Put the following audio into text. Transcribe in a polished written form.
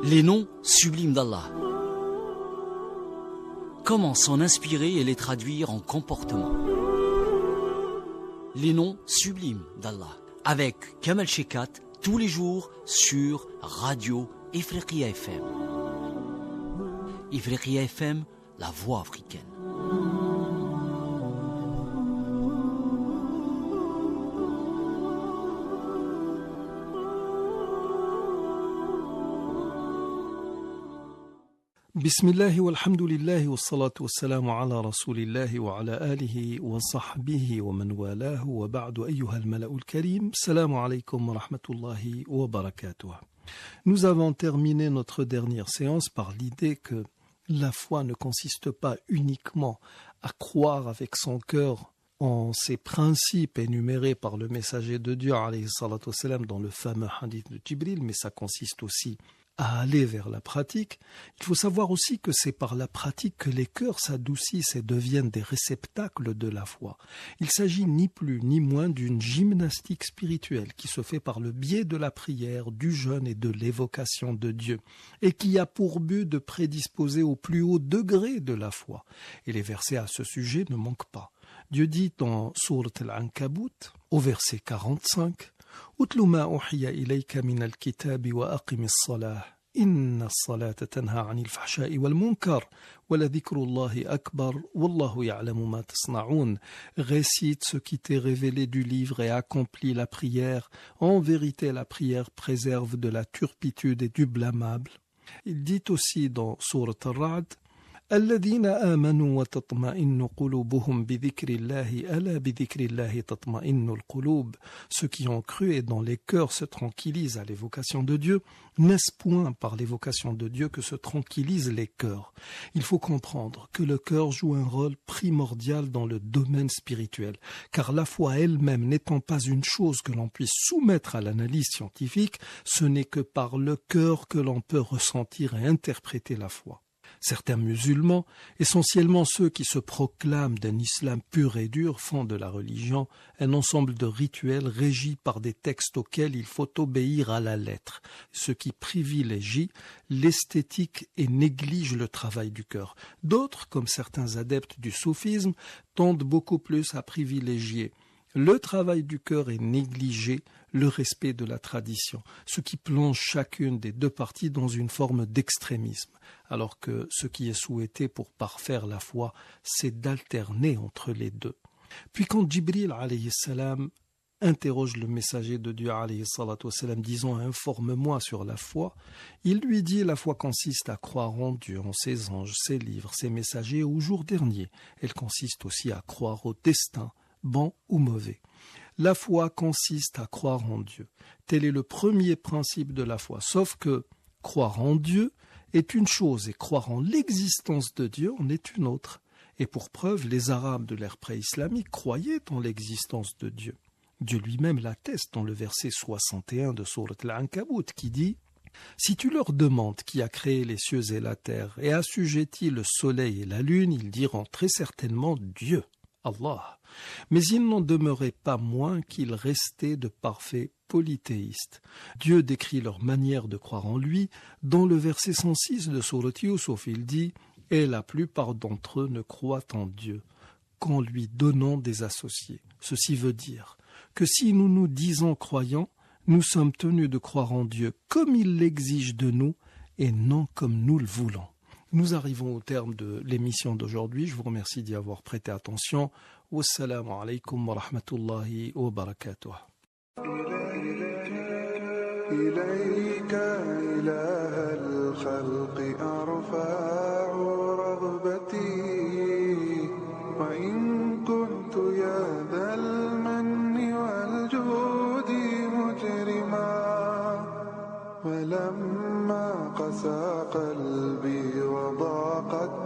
Les noms sublimes d'Allah. Comment s'en inspirer et les traduire en comportement? Les noms sublimes d'Allah. Avec Kamal Shekat, tous les jours sur Radio Ifriqiya FM. Ifriqiya FM, la voix africaine. بسم الله والحمد لله والصلاة والسلام على رسول الله وعلى آله وصحبه ومن والاه وبعد أيها الملأ الكريم السلام عليكم ورحمة الله وبركاته. Nous avons terminé notre dernière séance par l'idée que la foi ne consiste pas uniquement à croire avec son cœur en ces principes énumérés par le messager de Dieu alayhi salatu wassalam, dans le fameux hadith de Jibril, mais ça consiste aussi à aller vers la pratique. Il faut savoir aussi que c'est par la pratique que les cœurs s'adoucissent et deviennent des réceptacles de la foi. Il s'agit ni plus ni moins d'une gymnastique spirituelle qui se fait par le biais de la prière, du jeûne et de l'évocation de Dieu, et qui a pour but de prédisposer au plus haut degré de la foi. Et les versets à ce sujet ne manquent pas. Dieu dit dans Sourate Al-Ankabut, au verset 45, أتل ما أوحي إليك من الكتاب وأقم الصلاة إن الصلاة تنهى عن الفحشاء والمنكر ولذكر الله أكبر والله يعلم ما تصنعون. Récite ce qui t'est révélé du livre et accomplis la prière. En vérité, la prière préserve de la turpitude et du blâmable. Il dit aussi dans Sourate Ar-Ra'd, الذين آمنوا وتطمئن قلوبهم بذكر الله ألا بذكر الله تطمئن القلوب. Ceux qui ont cru et dont les cœurs se tranquillisent à l'évocation de Dieu, n'est-ce point par l'évocation de Dieu que se tranquillisent les cœurs? Il faut comprendre que le cœur joue un rôle primordial dans le domaine spirituel, car la foi elle-même n'étant pas une chose que l'on puisse soumettre à l'analyse scientifique, ce n'est que par le cœur que l'on peut ressentir et interpréter la foi. Certains musulmans, essentiellement ceux qui se proclament d'un islam pur et dur, font de la religion un ensemble de rituels régis par des textes auxquels il faut obéir à la lettre, ce qui privilégie l'esthétique et néglige le travail du cœur. D'autres, comme certains adeptes du soufisme, tendent beaucoup plus à privilégier le travail du cœur et négliger le respect de la tradition, ce qui plonge chacune des deux parties dans une forme d'extrémisme, alors que ce qui est souhaité pour parfaire la foi, c'est d'alterner entre les deux. Puis quand Jibril alayhi salam interroge le messager de Dieu alayhi salatu wassalam, disant « Informe-moi sur la foi », il lui dit « La foi consiste à croire en Dieu, en ses anges, ses livres, ses messagers au jour dernier. Elle consiste aussi à croire au destin, bon ou mauvais. La foi consiste à croire en Dieu. Tel est le premier principe de la foi. Sauf que croire en Dieu est une chose et croire en l'existence de Dieu en est une autre. Et pour preuve, les Arabes de l'ère pré-islamique croyaient en l'existence de Dieu. Dieu lui-même l'atteste dans le verset 61 de Sourate Al-Ankabut qui dit « Si tu leur demandes qui a créé les cieux et la terre et assujetti le soleil et la lune, ils diront très certainement Dieu. Allah. Mais ils n'en demeuraient pas moins qu'ils restaient de parfaits polythéistes. Dieu décrit leur manière de croire en lui dans le verset 106 de Sourate Yusuf. Il dit « Et la plupart d'entre eux ne croient en Dieu qu'en lui donnant des associés. » Ceci veut dire que si nous nous disons croyants, nous sommes tenus de croire en Dieu comme il l'exige de nous et non comme nous le voulons. Nous arrivons au terme de l'émission d'aujourd'hui. Je vous remercie d'y avoir prêté attention. Wassalamu alaikum wa rahmatullahi wa barakatuh. إليك إله الخلق أرفع رغبتي وإن كنت يا ذا المن والجود مجرما ولما قسى قلبي وضاقت